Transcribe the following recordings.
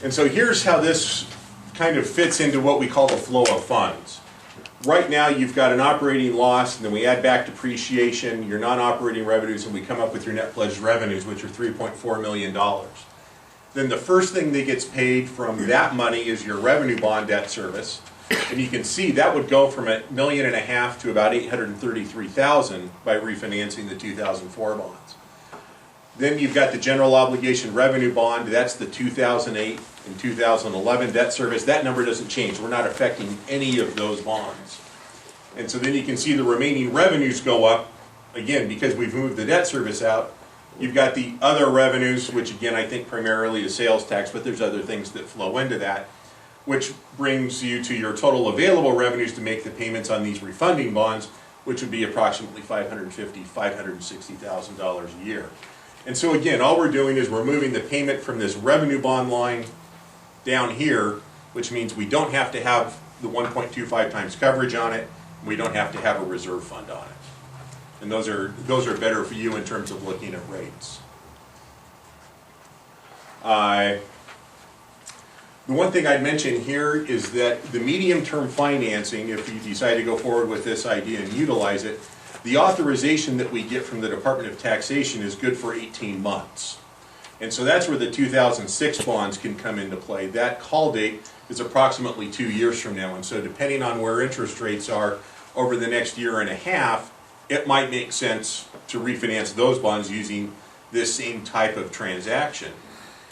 And so here's how this kind of fits into what we call the flow of funds. Right now you've got an operating loss, and then we add back depreciation, your non-operating revenues, and we come up with your net pledged revenues, which are $3.4 million. Then the first thing that gets paid from that money is your revenue bond debt service. And you can see that would go from $1.5 million to about $833,000 by refinancing the 2004 bonds. Then you've got the general obligation revenue bond. That's the 2008 and 2011 debt service. That number doesn't change. We're not affecting any of those bonds. And so then you can see the remaining revenues go up, again, because we've moved the debt service out. You've got the other revenues, which again I think primarily is sales tax, but there's other things that flow into that, which brings you to your total available revenues to make the payments on these refunding bonds, which would be approximately $550,000, $560,000 a year. And so again, all we're doing is we're moving the payment from this revenue bond line down here, which means we don't have to have the 1.25 times coverage on it. We don't have to have a reserve fund on it. And those are better for you in terms of looking at rates. The one thing I'd mention here is that the medium-term financing, if you decide to go forward with this idea and utilize it, the authorization that we get from the Department of Taxation is good for 18 months. And so that's where the 2006 bonds can come into play. That call date is approximately 2 years from now. And so depending on where interest rates are over the next year and a half, it might make sense to refinance those bonds using this same type of transaction.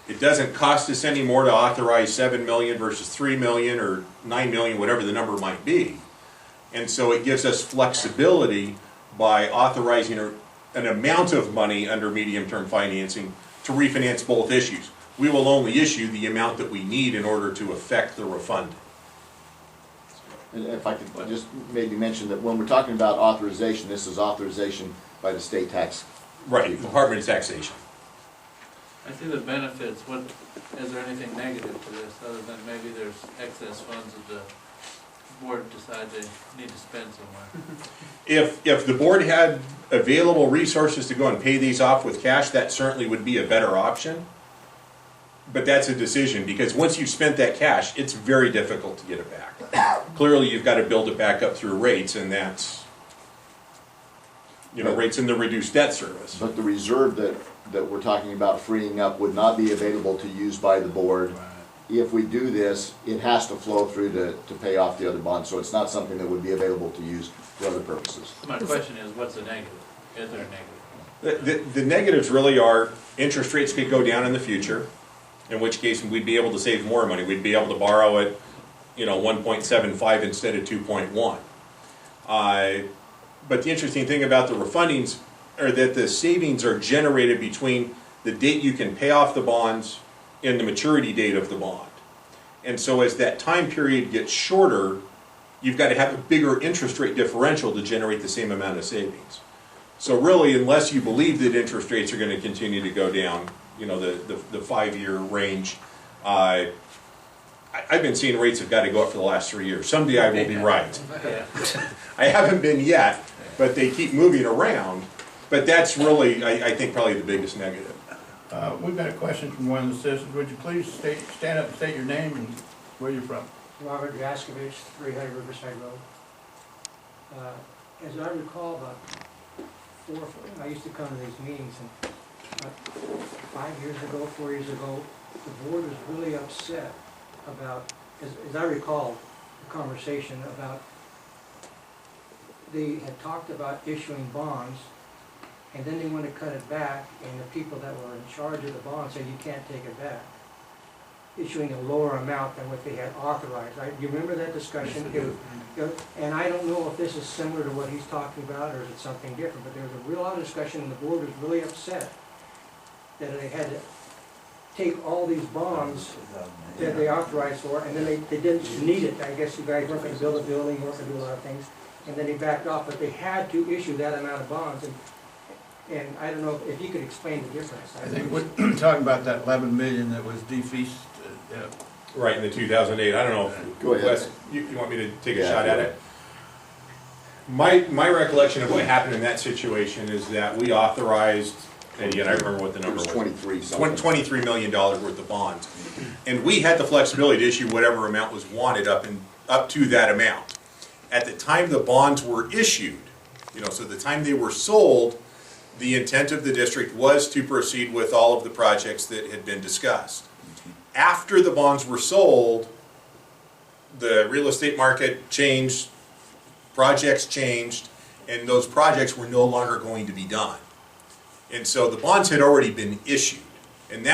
It doesn't cost us any more to authorize $7 million versus $3 million or $9 million, whatever the number might be. And so it gives us flexibility by authorizing an amount of money under medium-term financing to refinance both issues. We will only issue the amount that we need in order to effect the refunding. And if I could just maybe mention that when we're talking about authorization, this is authorization by the state tax. Right, Department of Taxation. I see the benefits. Is there anything negative to this other than maybe there's excess funds that the board decide they need to spend somewhere? If the board had available resources to go and pay these off with cash, that certainly would be a better option. But that's a decision, because once you've spent that cash, it's very difficult to get it back. Clearly you've got to build it back up through rates, and that's, rates in the reduced debt service. But the reserve that we're talking about freeing up would not be available to use by the board. If we do this, it has to flow through to pay off the other bonds, so it's not something that would be available to use for other purposes. My question is, what's the negative? Is there a negative? The negatives really are interest rates could go down in the future, in which case we'd be able to save more money. We'd be able to borrow at 1.75 instead of 2.1. But the interesting thing about the refundings are that the savings are generated between the date you can pay off the bonds and the maturity date of the bond. And so as that time period gets shorter, you've got to have a bigger interest rate differential to generate the same amount of savings. So really, unless you believe that interest rates are going to continue to go down, the 5-year range, I've been seeing rates have got to go up for the last 3 years. Someday I will be right. I haven't been yet, but they keep moving around. But that's really, I think, probably the biggest negative. We've got a question from one of the citizens. Would you please stand up and state your name and where you're from? Robert Gaskovich, 300 Riverside Road. As I recall, about I used to come to these meetings, and 5 years ago, 4 years ago, the board was really upset about, as I recall, the conversation about, they had talked about issuing bonds, and then they want to cut it back, and the people that were in charge of the bond said you can't take it back, issuing a lower amount than what they had authorized. Do you remember that discussion? And I don't know if this is similar to what he's talking about, or is it something different, but there was a real lot of discussion, and the board was really upset that they had to take all these bonds that they authorized for, and then they didn't need it. I guess you guys weren't going to build a building, you weren't going to do a lot of things, and then they backed off, but they had to issue that amount of bonds. And I don't know if you could explain the difference. I think we're talking about that 11 million that was defeased. Right, in the 2008. I don't know if Go ahead. Wes, you want me to take a shot at it? My recollection of what happened in that situation is that we authorized And again, I remember what the It number was was. 23 something. $23 million worth of bonds. And we had the flexibility to issue whatever amount was wanted up to that amount. At the time the bonds were issued, so the time they were sold, the intent of the district was to proceed with all of the projects that had been discussed. After the bonds were sold, the real estate market changed, projects changed, and those projects were no longer going to be done. And so the bonds had already been issued, and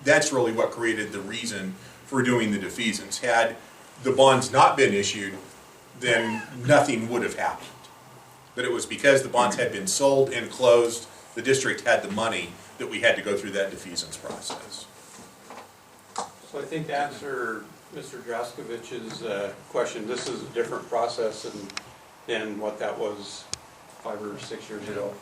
that's really what created the reason for doing the defeasance. Had the bonds not been issued, then nothing would have happened. But it was because the bonds had been sold and closed, the district had the money, that we had to go through that defeasance process. So I think to answer Mr. Draskovich's question, this is a different process than what that was 5 or 6 years ago.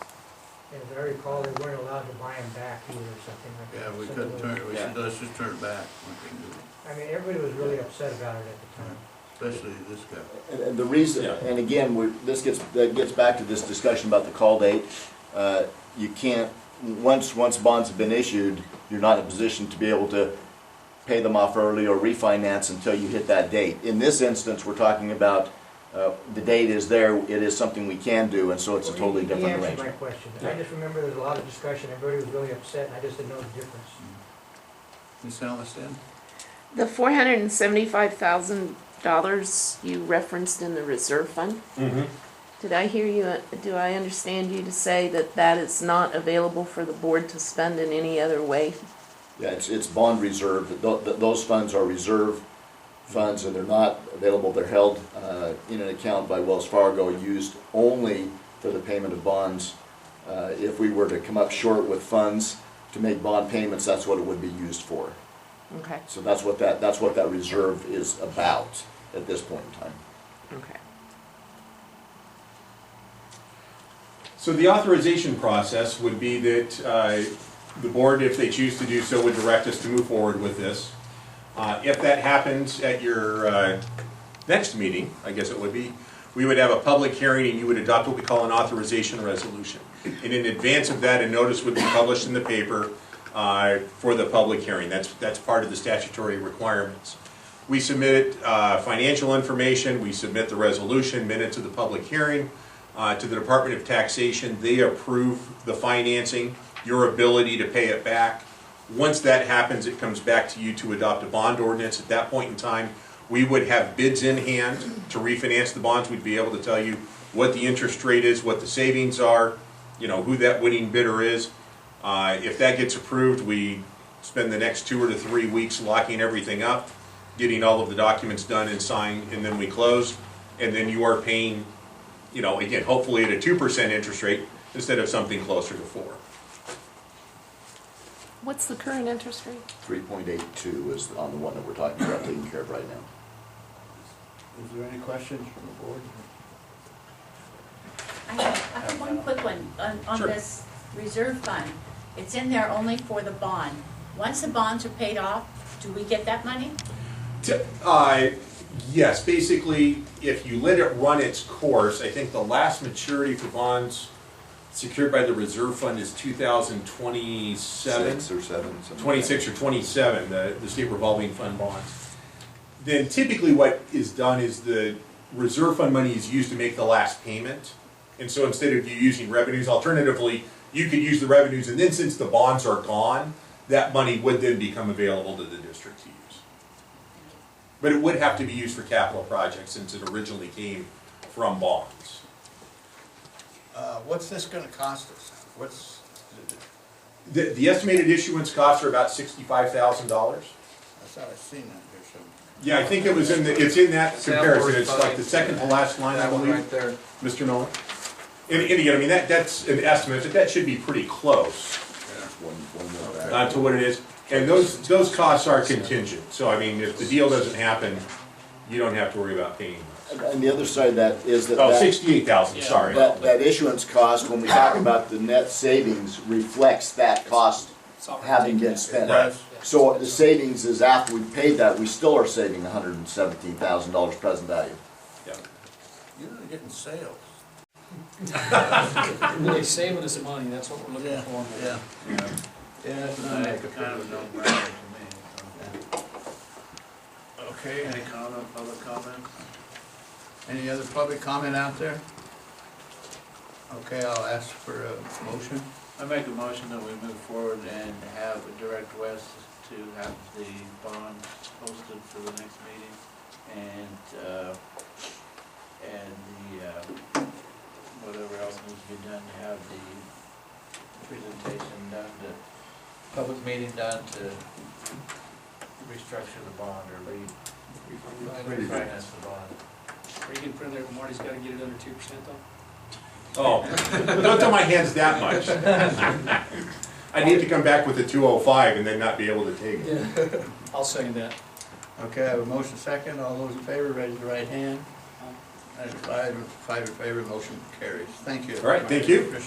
And as I recall, they weren't allowed to buy them back either or something like that. Yeah, we couldn't turn, we said, let's just turn it back. We couldn't do it. I mean, everybody was really upset about it at the time. Especially this guy. And the reason, Yeah. and again, that gets back to this discussion about the call date. You can't, once bonds have been issued, you're not in a position to be able to pay them off early or refinance until you hit that date. In this instance, we're talking about, the date is there, it is something we can do, and so it's a totally different He answered arrangement. my question. I just remember there was a lot of discussion, everybody was really upset, and I just didn't know the difference. Ms. Alliston? The $475,000 you referenced in the reserve fund, did I hear you, do I understand you to say that that is not available for the board to spend in any other way? Yeah, it's bond reserve. Those funds are reserve funds, and they're not available. They're held in an account by Wells Fargo, used only for the payment of bonds. If we were to come up short with funds to make bond payments, that's what it would be used for. Okay, So that's what that reserve is about at this point in time. okay. So the authorization process would be that the board, if they choose to do so, would direct us to move forward with this. If that happens at your next meeting, I guess it would be, we would have a public hearing and you would adopt what we call an authorization resolution. And in advance of that, a notice would be published in the paper for the public hearing. That's part of the statutory requirements. We submit financial information, we submit the resolution, minutes of the public hearing to the Department of Taxation. They approve the financing, your ability to pay it back. Once that happens, it comes back to you to adopt a bond ordinance. At that point in time, we would have bids in hand to refinance the bonds. We'd be able to tell you what the interest rate is, what the savings are, who that winning bidder is. If that gets approved, we spend the next 2 to 3 weeks locking everything up, getting all of the documents done and signed, and then we close. And then you are paying, again, hopefully at a 2% interest rate instead of something closer to 4%. What's the current interest rate? 3.82 is on the one that we're talking about taking care of right now. Is there any questions from the board? I have one quick one on Sure. this reserve fund. It's in there only for the bond. Once the bonds are paid off, do we get that money? Yes, basically, if you let it run its course, I think the last maturity for bonds secured by the reserve fund is 2027. 6 or 7. something like 26 or 27, the state revolving fund bonds. Then typically what is done is the reserve fund money is used to make the last payment. And so instead of you using revenues, alternatively, you could use the revenues, and then since the bonds are gone, that money would then become available to the district to use. But it would have to be used for capital projects since it originally came from bonds. What's this gonna cost us? The estimated issuance costs are about $65,000. I thought I seen that here somewhere. Yeah, I think it was it's in that comparison, it's like the second to last line, I That one believe, right there. Mr. Nolan. And again, I mean, that's an estimate, but that should be pretty close One more back. to what it is. And those costs are contingent, so I mean, if the deal doesn't happen, you don't have to worry about paying those. And the other side of that is that Oh, 68,000, sorry. that issuance cost, when we talk about the net savings, reflects that cost having been spent. Right. So the savings is after we've paid that, we still are saving $117,000 present value. Yeah. You're not getting sales. Really saving us some money, that's what we're looking Yeah, for. yeah. Yeah, that's not make a Kind of a no-brainer to me. Okay, Any comment, public comments? any other public comment out there? Okay, I'll ask for a motion. I make a motion that we move forward and have Direct West to have the bond posted for the next meeting, and the, whatever else needs to be done, to have the presentation done, the public meeting done to restructure the bond or refinance the bond. Are you gonna put in there, Marty's gotta get it under 2% though? Oh, don't tell my hands that much. I need to come back with a 205 and then not be able to take it. Yeah. I'll second that. Okay, I have a motion second, all those in favor, raise your right hand. That's five in favor, motion carries. Thank you. All right, thank you. Appreciate it.